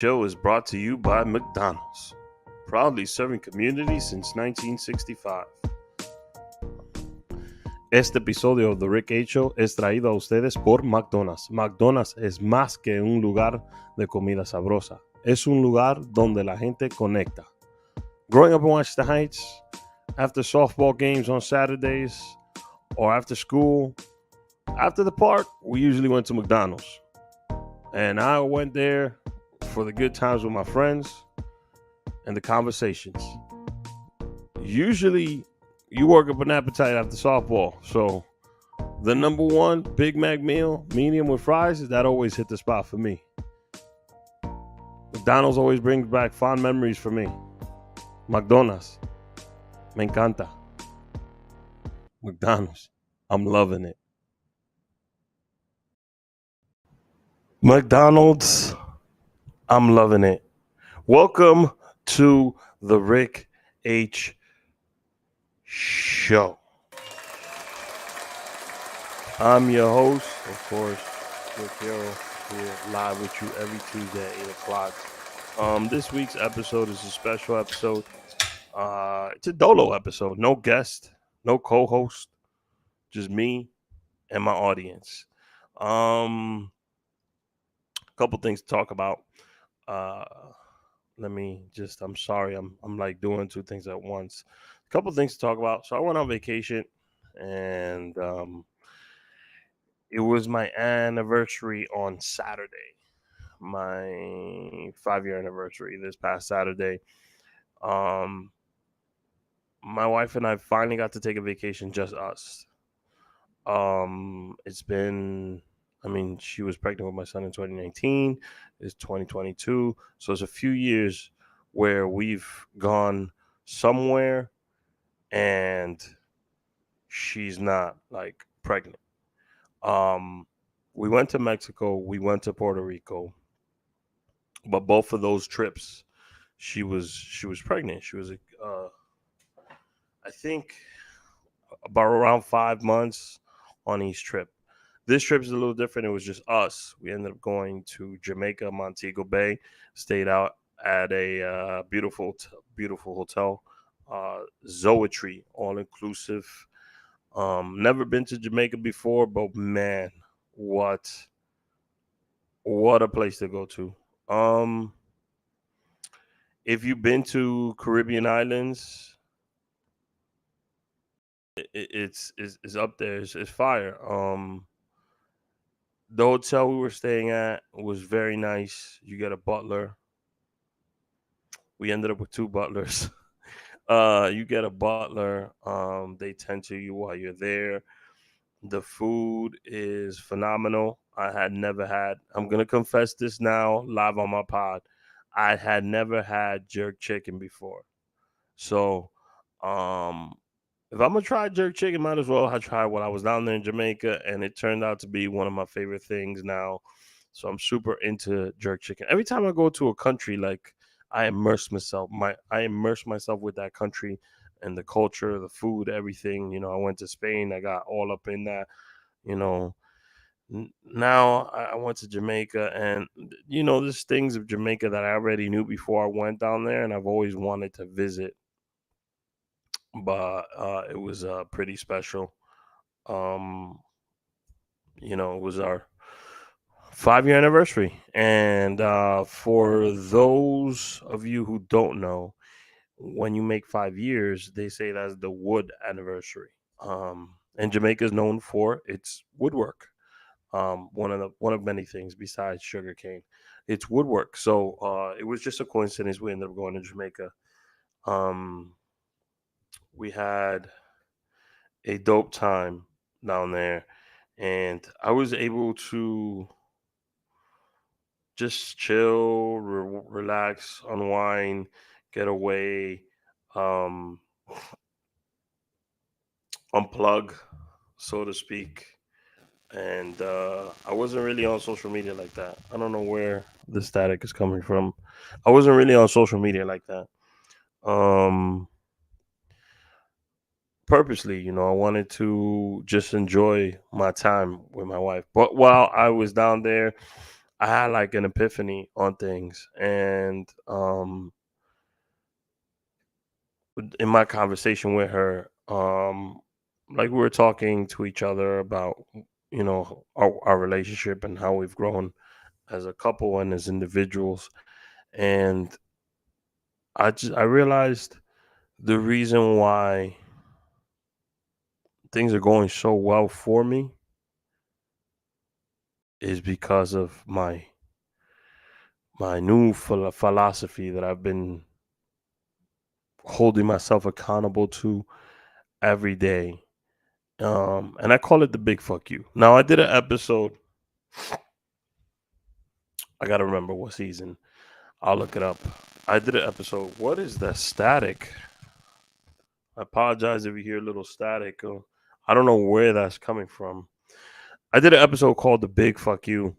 Show is brought to you by McDonald's, proudly serving communities since 1965. Este episodio de The Rick H. Show es traído a ustedes por McDonald's. McDonald's es más que un lugar de comida sabrosa. Es un lugar donde la gente conecta. Growing up in Washington Heights, after softball games on Saturdays or after school, after the park, we usually went to McDonald's. And I went there for the good times with my friends and the conversations. Usually, you work up an appetite after softball. So, the number one Big Mac meal, medium with fries, that always hit the spot for me. McDonald's always brings back fond memories for me. McDonald's. Me encanta. McDonald's. I'm loving it. McDonald's. I'm loving it. Welcome to the Rick H. Show. I'm your host, of course, Rick here live with you every Tuesday at 8 o'clock. This week's episode is a special episode. It's a dolo episode. No guest, no co-host, just me and my audience. A couple things to talk about. I'm sorry, I'm like doing two things at once. A couple things to talk about. So I went on vacation and it was my anniversary on Saturday. My 5-year anniversary this past Saturday. My wife and I finally got to take a vacation, just us. It's been, she was pregnant with my son in 2019. It's 2022. So it's a few years where we've gone somewhere and she's not like pregnant. We went to Mexico, we went to Puerto Rico, but both of those trips, she was pregnant. She was, I think, about around 5 months on each trip. This trip is a little different. It was just us. We ended up going to Jamaica, Montego Bay, stayed out at a beautiful hotel, Zoetry, all inclusive. Never been to Jamaica before, but man, what a place to go to. If you've been to Caribbean islands, it's up there. It's fire. The hotel we were staying at was very nice. You get a butler. We ended up with two butlers. You get a butler. They tend to you while you're there. The food is phenomenal. I'm gonna confess this now live on my pod. I had never had jerk chicken before. So if I'm gonna try jerk chicken, might as well I try when I was down there in Jamaica, and it turned out to be one of my favorite things now. So I'm super into jerk chicken. Every time I go to a country, like I immerse myself with that country and the culture, the food, everything. I went to Spain, I got all up in that. You know, Now I went to Jamaica, and there's things of Jamaica that I already knew before I went down there, and I've always wanted to visit, but it was pretty special. Um, it was our 5-year anniversary, and for those of you who don't know, when you make 5 years, they say that's the wood anniversary. And Jamaica is known for its woodwork. One of many things besides sugarcane. It's woodwork. So it was just a coincidence we ended up going to Jamaica. Um, we had a dope time down there, and I was able to just chill, relax, unwind, get away, um, unplug, so to speak. And I wasn't really on social media like that. I don't know where the static is coming from. I wasn't really on social media like that. Um, Purposely, I wanted to just enjoy my time with my wife. But while I was down there, I had like an epiphany on things, and in my conversation with her, like we were talking to each other about our relationship and how we've grown as a couple and as individuals, and I realized the reason why things are going so well for me is because of my new philosophy that I've been holding myself accountable to every day. And I call it the big fuck you. Now I did an episode. I gotta remember what season. I'll look it up. I did an episode. What is the static? I apologize if you hear a little static. I don't know where that's coming from. I did an episode called "The Big Fuck You."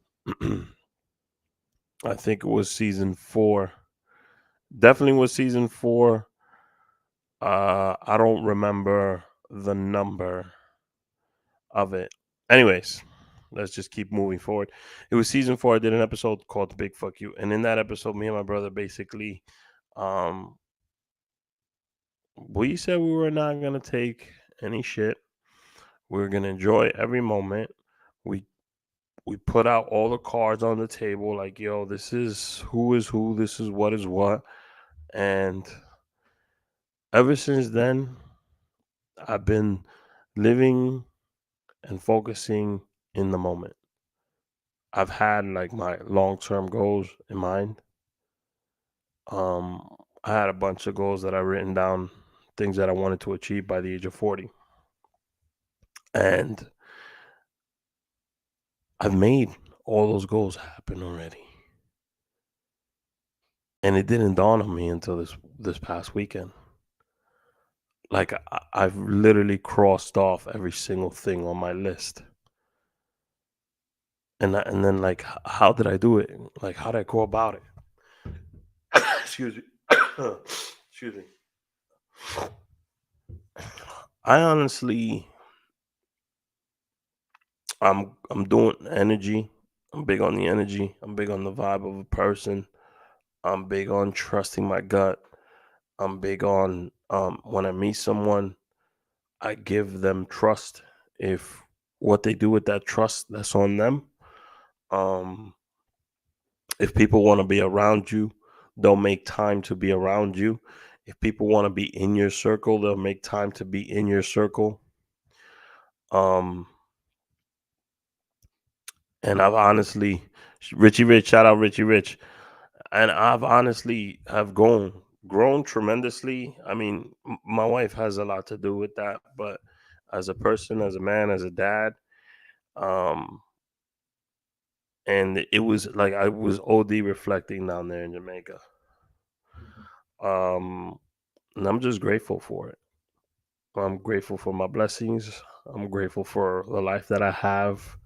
I think it was season 4. Definitely was season 4. I don't remember the number of it. Anyways, let's just keep moving forward. It was season 4. I did an episode called "The Big Fuck You," and in that episode, me and my brother basically, um, we said we were not gonna take any shit. We were gonna enjoy every moment. We we put out all the cards on the table, like, yo, this is who, this is what, and ever since then, I've been living and focusing in the moment. I've had like my long term goals in mind. I had a bunch of goals that I written down, things that I wanted to achieve by the age of 40, and I've made all those goals happen already. And it didn't dawn on me until this past weekend. Like I've literally crossed off every single thing on my list, and then like, how did I do it? Like, how did I go about it? Excuse me. Excuse me. I honestly, I'm doing energy. I'm big on the energy. I'm big on the vibe of a person. I'm big on trusting my gut. I'm big on when I meet someone, I give them trust. If what they do with that trust, that's on them. Um, if people want to be around you, they'll make time to be around you. If people want to be in your circle, they'll make time to be in your circle. Um, and I've honestly, Richie Rich, shout out Richie Rich, and I've honestly have grown tremendously. I mean, my wife has a lot to do with that, but as a person, as a man, as a dad, um, and it was like I was OD reflecting down there in Jamaica. Um, and I'm just grateful for it. I'm grateful for my blessings. I'm grateful for the life that I have.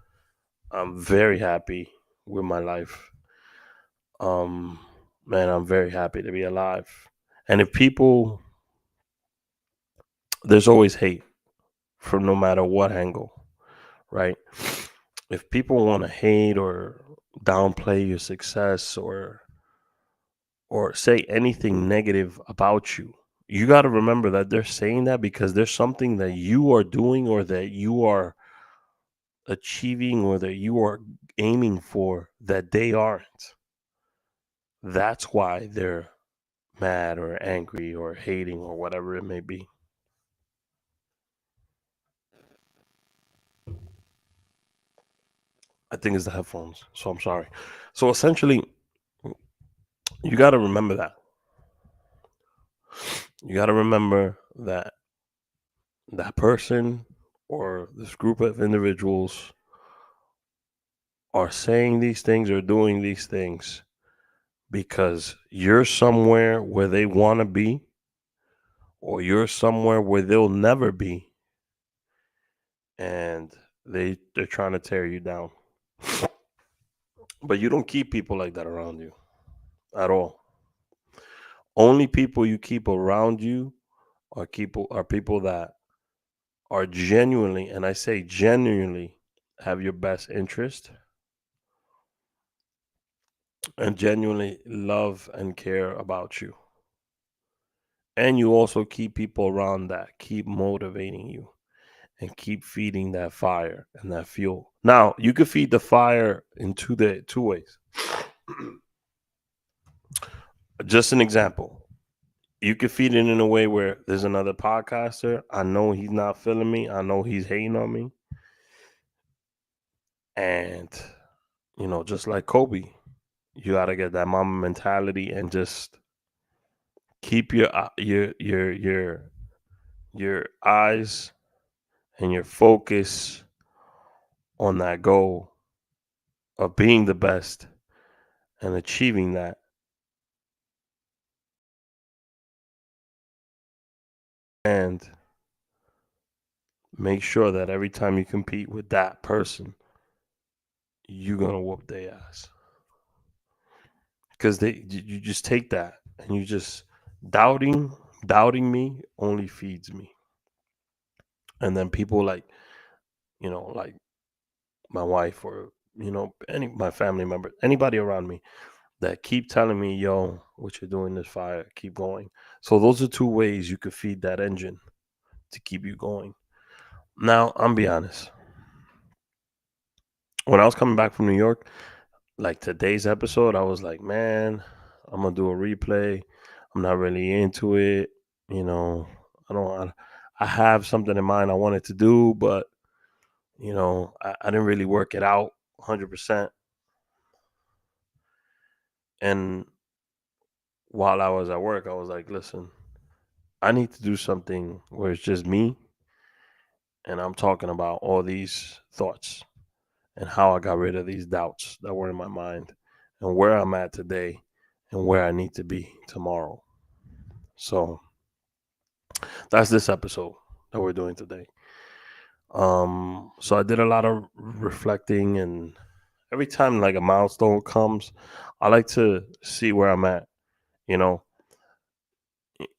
I'm very happy with my life. Um, man, I'm very happy to be alive. And if people, there's always hate from no matter what angle, right? If people want to hate or downplay your success or say anything negative about you, you got to remember that they're saying that because there's something that you are doing or that you are achieving or that you are aiming for that they aren't. That's why they're mad or angry or hating or whatever it may be. I think it's the headphones. So I'm sorry. So essentially, you got to remember that. You got to remember that that person or this group of individuals are saying these things or doing these things because you're somewhere where they want to be or you're somewhere where they'll never be, and they're trying to tear you down. But you don't keep people like that around you at all. Only people you keep around you are people that are genuinely, and I say genuinely, have your best interest, and genuinely love and care about you. And you also keep people around that keep motivating you and keep feeding that fire and that fuel. Now, you could feed the fire in two ways. Just an example. You could feed it in a way where there's another podcaster. I know he's not feeling me. I know he's hating on me. And, just like Kobe, you got to get that mama mentality and just keep your eyes and your focus on that goal of being the best and achieving that, and make sure that every time you compete with that person, you're gonna whoop their ass. Because you just take that and you just doubting doubting me only feeds me. And then people like my wife, or any my family member, anybody around me that keep telling me, yo, what you're doing is fire, keep going. So those are two ways you could feed that engine to keep you going. Now, I'm be honest. When I was coming back from New York, like today's episode, I was like, man, I'm gonna do a replay. I'm not really into it. You know, I don't. I have something in mind I wanted to do, but I didn't really work it out 100%. And while I was at work, I was like, listen, I need to do something where it's just me, and I'm talking about all these thoughts and how I got rid of these doubts that were in my mind, and where I'm at today and where I need to be tomorrow. So that's this episode that we're doing today. So I did a lot of reflecting, and every time like a milestone comes, I like to see where I'm at. You know,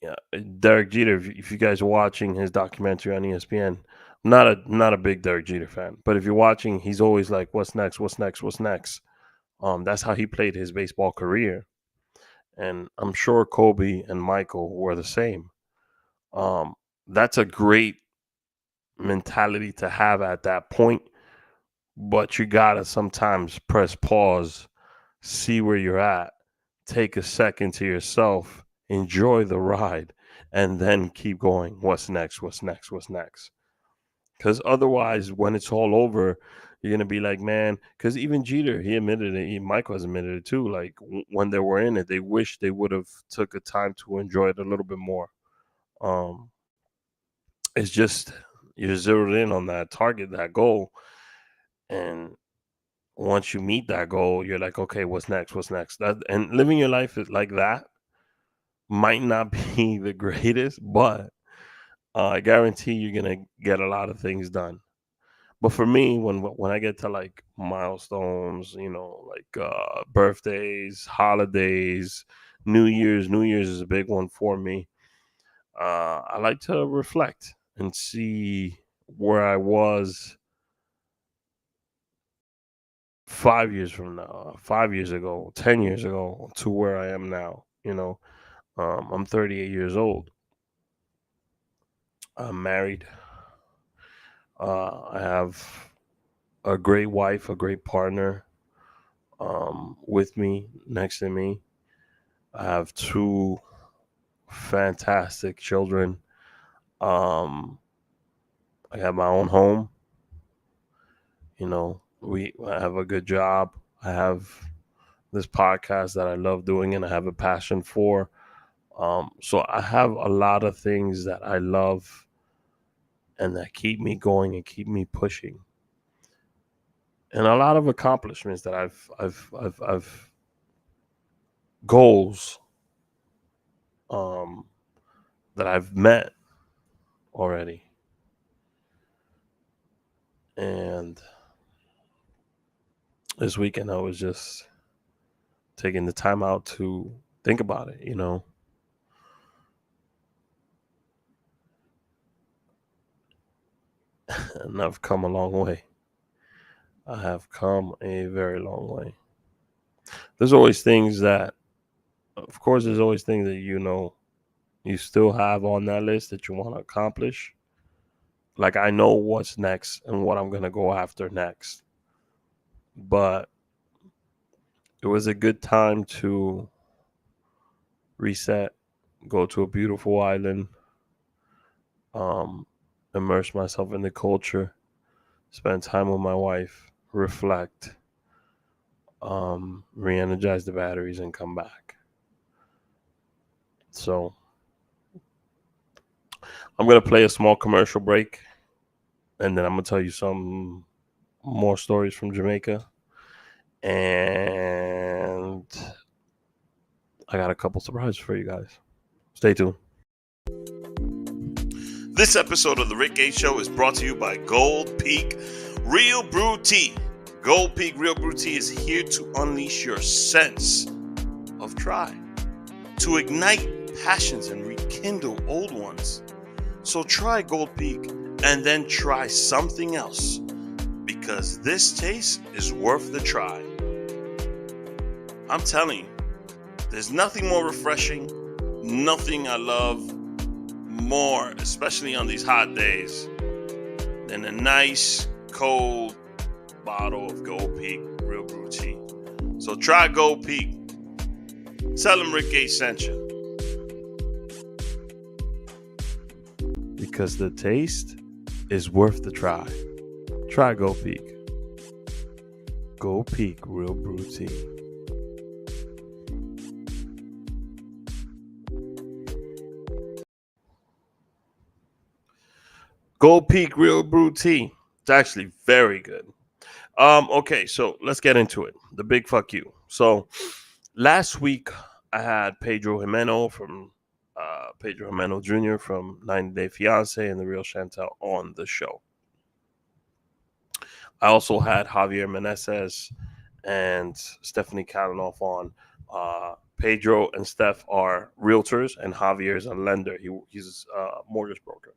yeah, Derek Jeter. If you guys are watching his documentary on ESPN, not a big Derek Jeter fan, but if you're watching, he's always like, "What's next? What's next? What's next?" That's how he played his baseball career, and I'm sure Kobe and Michael were the same. Um, that's a great mentality to have at that point, but you gotta sometimes press pause, see where you're at, take a second to yourself, enjoy the ride, and then keep going. What's next? What's next? What's next? Because otherwise, when it's all over, you're gonna be like, man. Because even Jeter, he admitted it. Michael has admitted it too. Like when they were in it, they wish they would have took a time to enjoy it a little bit more. Um, it's just you're zeroed in on that target, that goal, and once you meet that goal, you're like, okay, what's next? What's next? That and living your life is like that might not be the greatest, but I guarantee you're gonna get a lot of things done. But for me, when I get to like milestones, like birthdays, holidays, New Year's is a big one for me. I like to reflect and see where I was 5 years from now, 5 years ago, 10 years ago, to where I am now. I'm 38 years old. I'm married. I have a great wife, a great partner, with me, next to me. I have two fantastic children. Um, I have my own home. I have a good job. I have this podcast that I love doing and I have a passion for. So I have a lot of things that I love and that keep me going and keep me pushing, and a lot of accomplishments that I've goals um, that I've met already. And this weekend I was just taking the time out to think about it, and I've come a long way. I have come a very long way. There's always things that, of course, there's always things that you still have on that list that you want to accomplish. Like I know what's next and what I'm gonna go after next, but it was a good time to reset, go to a beautiful island, um, immerse myself in the culture, spend time with my wife, reflect, re-energize the batteries, and come back. So I'm gonna play a small commercial break, and then I'm gonna tell you some more stories from Jamaica, and I got a couple surprises for you guys. Stay tuned. This episode of The Rick H Show is brought to you by Gold Peak Real Brew Tea. Gold Peak Real Brew Tea is here to unleash your sense of try, to ignite passions and rekindle old ones. So try Gold Peak and then try something else, because this taste is worth the try. I'm telling you, there's nothing more refreshing, nothing I love more, especially on these hot days, than a nice cold bottle of Gold Peak Real Brew Tea. So try Gold Peak. Tell them Rick H sent you. Because the taste is worth the try. Try Gold Peak. Gold Peak Real Brew Tea. Gold Peak Real Brew Tea. It's actually very good. Okay, so let's get into it. The big fuck you. So last week I had Pedro Jimeno Jr. from 90 Day Fiance and The Real Chantel on the show. I also had Javier Meneses and Stephanie Kalanoff on. Pedro and Steph are realtors, and Javier is a lender. He's a mortgage broker.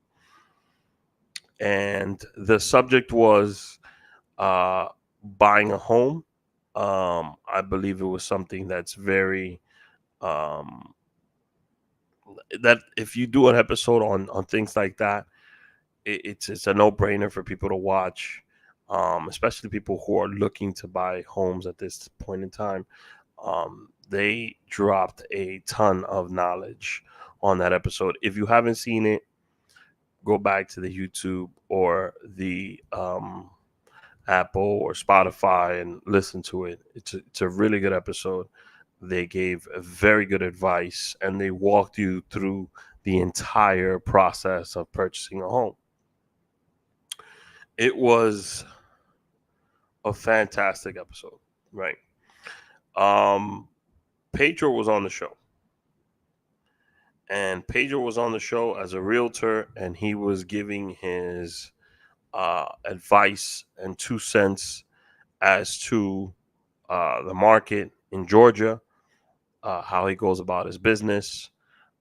And the subject was buying a home. I believe it was something that's very um, that if you do an episode on things like that, it's a no brainer for people to watch, especially people who are looking to buy homes at this point in time. They dropped a ton of knowledge on that episode. If you haven't seen it, go back to the YouTube or the Apple or Spotify and listen to it. It's a really good episode. They gave very good advice and they walked you through the entire process of purchasing a home. It was a fantastic episode, right? Um, Pedro was on the show, and Pedro was on the show as a realtor, and he was giving his advice and 2 cents as to the market in Georgia, how he goes about his business,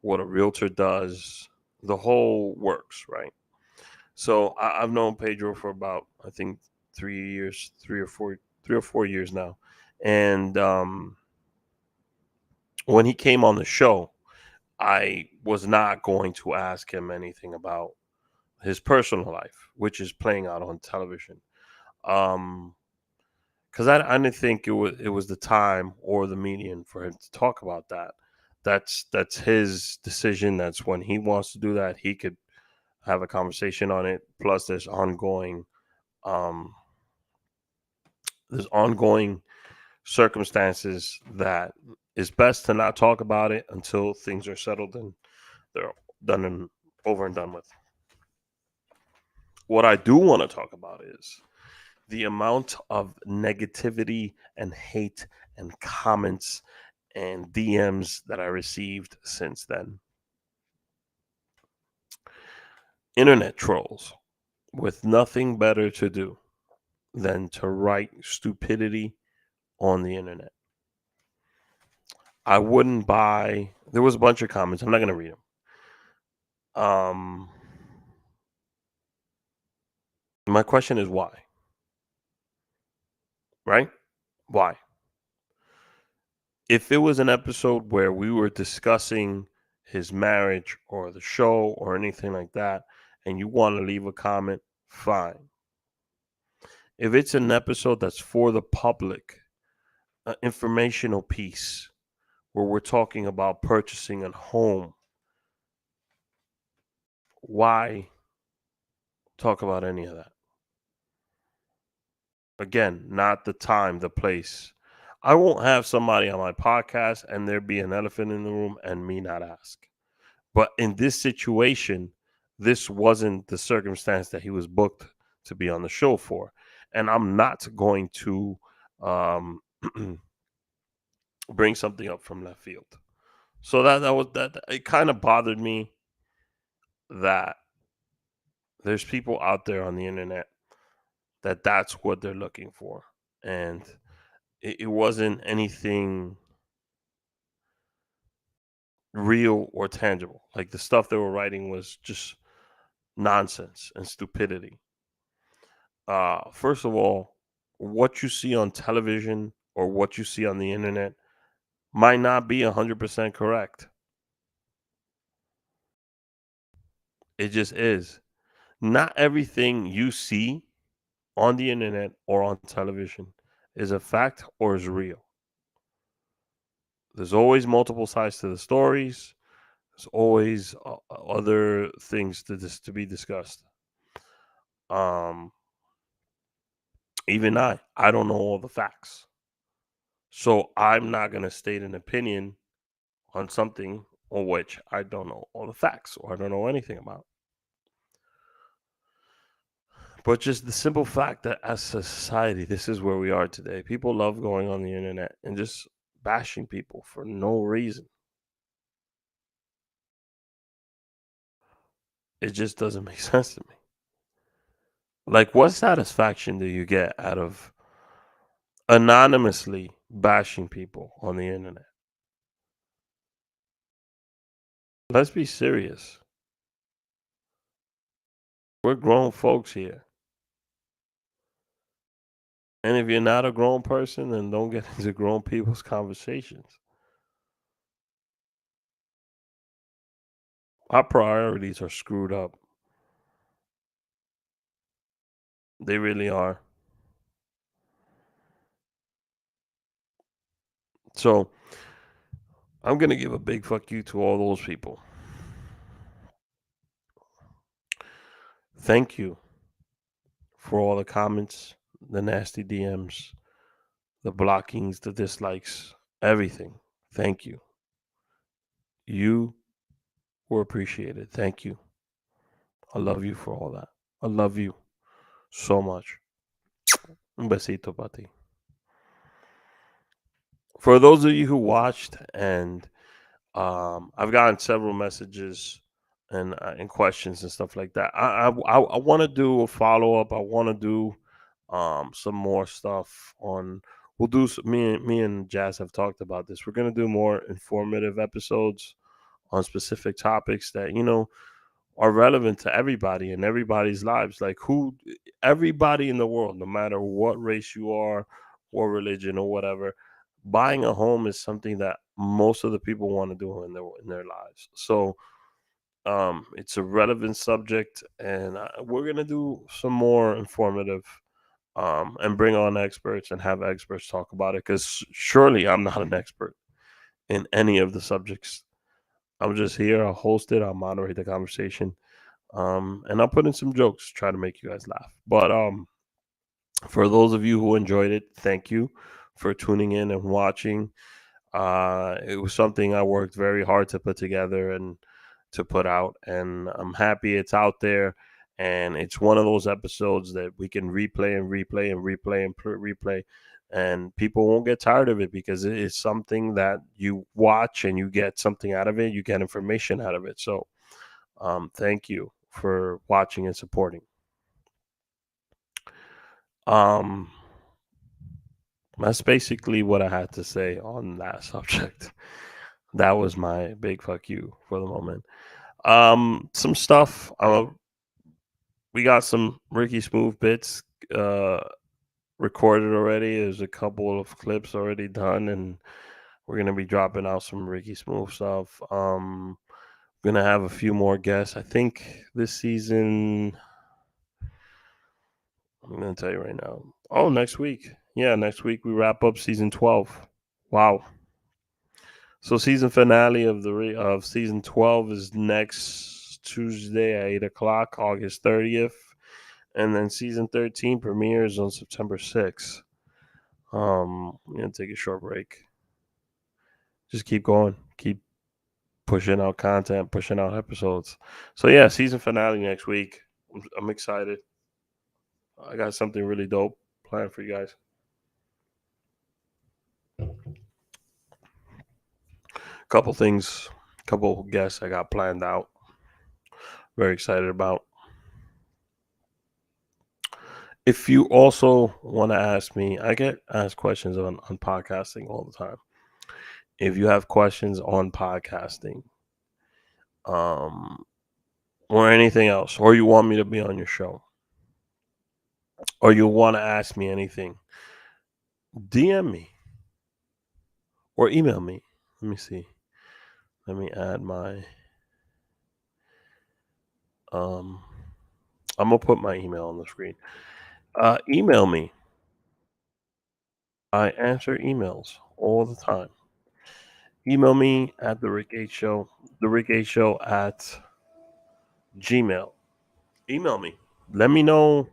what a realtor does, the whole works, right? So I've known Pedro for about, I think, 3 years, 3 or 4 years now, and when he came on the show, I was not going to ask him anything about his personal life, which is playing out on television. Um, because I didn't think it was the time or the medium for him to talk about that. That's his decision. That's when he wants to do that. He could have a conversation on it. Plus, um, there's ongoing circumstances that it's best to not talk about it until things are settled and they're done and over and done with. What I do want to talk about is the amount of negativity and hate and comments and DMs that I received since then. Internet trolls with nothing better to do than to write stupidity on the internet. I wouldn't buy. There was a bunch of comments. I'm not going to read them. My question is why? Right? Why? If it was an episode where we were discussing his marriage or the show or anything like that, and you want to leave a comment, fine. If it's an episode that's for the public, an informational piece where we're talking about purchasing a home, why talk about any of that? Again, not the time, the place. I won't have somebody on my podcast and there be an elephant in the room and me not ask. But in this situation, this wasn't the circumstance that he was booked to be on the show for. And I'm not going to um, bring something up from left field. So that it kind of bothered me that there's people out there on the internet that that's what they're looking for. And it wasn't anything real or tangible. Like the stuff they were writing was just nonsense and stupidity. First of all, what you see on television or what you see on the internet might not be 100% correct. It just is. Not everything you see on the internet or on television is a fact or is real. There's always multiple sides to the stories. There's always other things to be discussed. Um, Even I don't know all the facts. So I'm not going to state an opinion on something on which I don't know all the facts or I don't know anything about. But just the simple fact that as a society, this is where we are today. People love going on the internet and just bashing people for no reason. It just doesn't make sense to me. Like, what satisfaction do you get out of anonymously bashing people on the internet? Let's be serious. We're grown folks here. And if you're not a grown person, then don't get into grown people's conversations. Our priorities are screwed up. They really are. So I'm going to give a big fuck you to all those people. Thank you for all the comments, the nasty DMs, the blockings, the dislikes, everything. Thank you. You were appreciated. Thank you. I love you for all that. I love you so much. Un besito para ti. For those of you who watched, and I've gotten several messages and questions and stuff like that. I want to do a follow up. I want to do some more stuff on. We'll do me and Jazz have talked about this. We're gonna do more informative episodes on specific topics that are relevant to everybody in everybody's lives. Like everybody in the world, no matter what race you are, what religion or whatever, buying a home is something that most of the people want to do in their lives. So it's a relevant subject, and we're gonna do some more informative and bring on experts and have experts talk about it because surely I'm not an expert in any of the subjects. I'm just here. I'll host it. I'll moderate the conversation. And I'll put in some jokes, try to make you guys laugh. But for those of you who enjoyed it, thank you for tuning in and watching. It was something I worked very hard to put together and to put out, and I'm happy it's out there. And it's one of those episodes that we can replay and replay and replay and replay, and people won't get tired of it because it is something that you watch and you get something out of it. You get information out of it. So, thank you for watching and supporting. Um, that's basically what I had to say on that subject. That was my big fuck you for the moment. Some stuff. We got some Ricky Smooth bits uh recorded already. There's a couple of clips already done, and We're gonna be dropping out some Ricky Smooth stuff. Gonna have a few more guests. I think this season. I'm gonna tell you right now. Oh, next week. Yeah, next week we wrap up season 12. Wow. So season finale of season 12 is next Tuesday at 8 o'clock, August 30th, and then season 13 premieres on September 6th. I'm gonna take a short break. Just keep going. Keep pushing out content, pushing out episodes. So yeah, season finale next week. I'm excited. I got something really dope planned for you guys. Couple things, couple guests I got planned out. Very excited about. If you also want to ask me, I get asked questions on podcasting all the time. If you have questions on podcasting, um, or anything else, or you want me to be on your show, or you want to ask me anything, DM me or email me. Let me see. Let me add my. Um, I'm gonna put my email on the screen. Email me. I answer emails all the time. Email me at the Rick H Show. The Rick H Show at Gmail. Email me. Let me know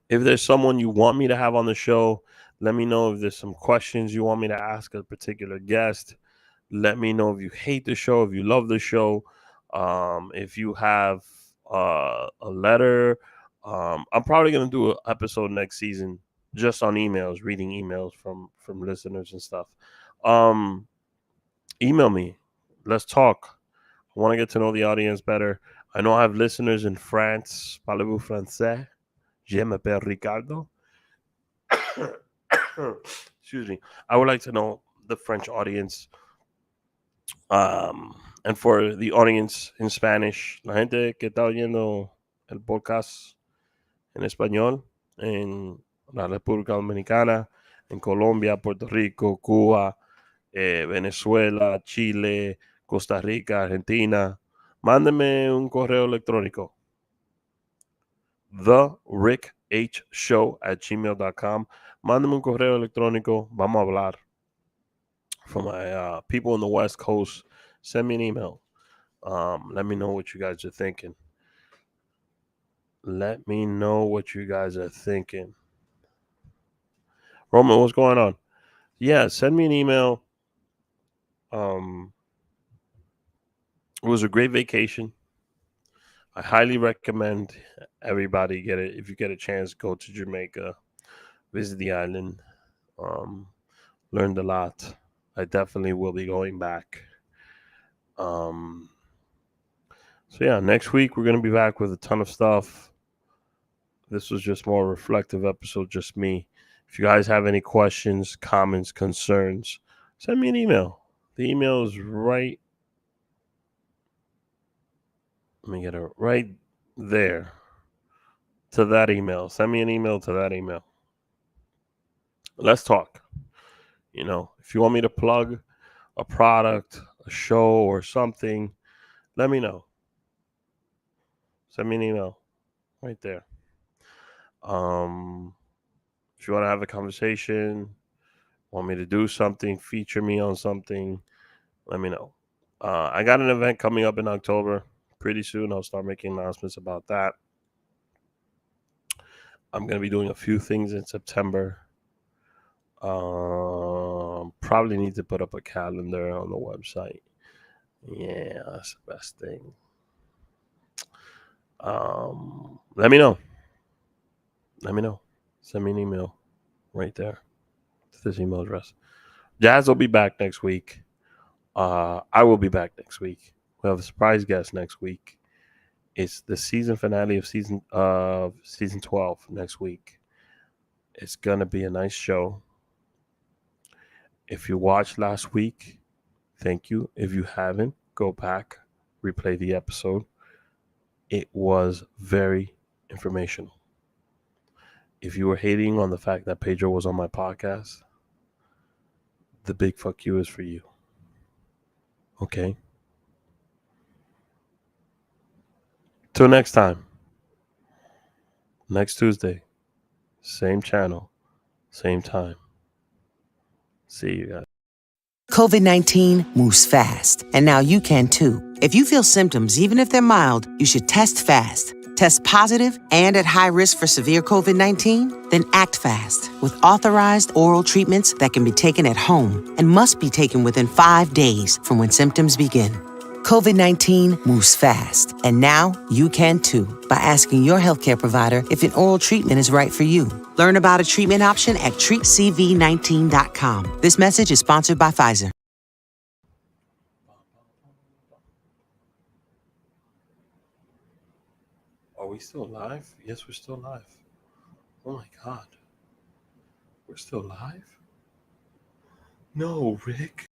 if there's someone you want me to have on the show. Let me know if there's some questions you want me to ask a particular guest. Let me know if you hate the show, if you love the show, if you have a letter. I'm probably gonna do an episode next season just on emails, reading emails from listeners and stuff. Um, Email me. Let's talk. I want to get to know the audience better. I know I have listeners in France. Parlez-vous français? Je m'appelle Ricardo. Excuse me. I would like to know the French audience. And for the audience in Spanish, la gente que está oyendo el podcast en español en la República Dominicana, en Colombia, Puerto Rico, Cuba, Venezuela, Chile, Costa Rica, Argentina, mándenme un correo electrónico. TheRickHShow@gmail.com. Mándame un correo electrónico. Vamos a hablar. For my people on the West Coast, send me an email. Let me know what you guys are thinking. Let me know what you guys are thinking. Roman, what's going on? Yeah, send me an email. Um, it was a great vacation. I highly recommend everybody get it. If you get a chance, go to Jamaica, visit the island. Um, Learned a lot. I definitely will be going back. Um, so yeah, next week we're gonna be back with a ton of stuff. This was just more reflective episode, just me. If you guys have any questions, comments, concerns, send me an email. The email is right. Let me get it right there to that email. Send me an email to that email. Let's talk. If you want me to plug a product, a show, or something, let me know. Send me an email right there. Um, if you want to have a conversation, want me to do something, feature me on something, let me know. I got an event coming up in October. Pretty soon, I'll start making announcements about that. I'm going to be doing a few things in September. Probably need to put up a calendar on the website. Yeah, that's the best thing. Let me know. Let me know. Send me an email right there to this email address. Jazz will be back next week. I will be back next week. We have a surprise guest next week. It's the season finale of season 12 next week. It's gonna be a nice show. If you watched last week, thank you. If you haven't, go back, replay the episode. It was very informational. If you were hating on the fact that Pedro was on my podcast, the big fuck you is for you. Okay? Till next time. Next Tuesday. Same channel. Same time. See you guys. COVID-19 moves fast, and now you can too. If you feel symptoms, even if they're mild, you should test fast. Test positive and at high risk for severe COVID-19? Then act fast with authorized oral treatments that can be taken at home and must be taken within 5 days from when symptoms begin. COVID-19 moves fast, and now you can too by asking your healthcare provider if an oral treatment is right for you. Learn about a treatment option at treatcv19.com. This message is sponsored by Pfizer. Are we still live? Yes, we're still live. Oh my God. We're still live? No, Rick.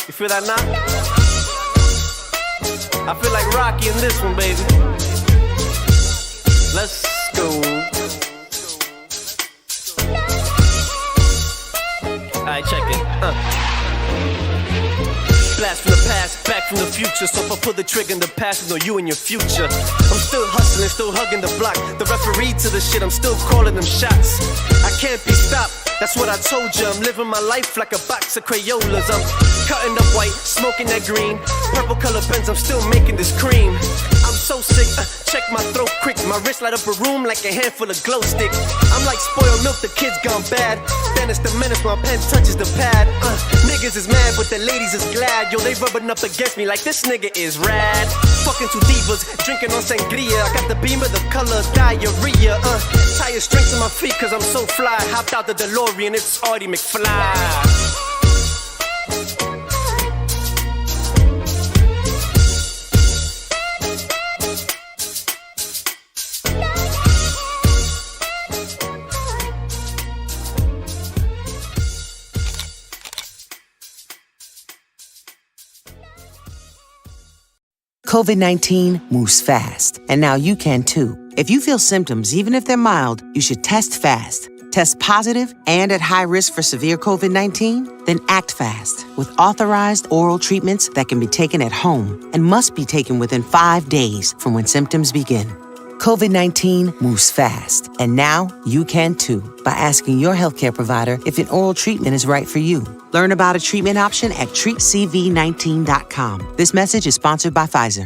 You feel that now? I feel like Rocky in this one, baby. Let's go. Alright, check it. Blast from the past, back from the future. So if I pull the trigger in the past, I know you and your future. I'm still hustling, still hugging the block. The referee to the shit, I'm still calling them shots. I can't be stopped. That's what I told you. I'm living my life like a box of Crayolas. I'm cutting up white, smoking that green. Purple color pens, I'm still making this cream. I'm so sick, check my throat quick. My wrist light up a room like a handful of glow stick. I'm like spoiled milk, the kid's gone bad. Then it's the menace, my pen touches the pad. Niggas is mad, but the ladies is glad. Yo, they rubbing up against me like this nigga is rad. Fucking two divas, drinking on sangria. I got the beam of the color diarrhea. Tire strings on my feet cause I'm so fly. Hopped out the DeLorean, it's Artie McFly. COVID-19 moves fast, and now you can too. If you feel symptoms, even if they're mild, you should test fast. Test positive and at high risk for severe COVID-19? Then act fast with authorized oral treatments that can be taken at home and must be taken within 5 days from when symptoms begin. COVID-19 moves fast, and now you can too by asking your healthcare provider if an oral treatment is right for you. Learn about a treatment option at treatcv19.com. This message is sponsored by Pfizer.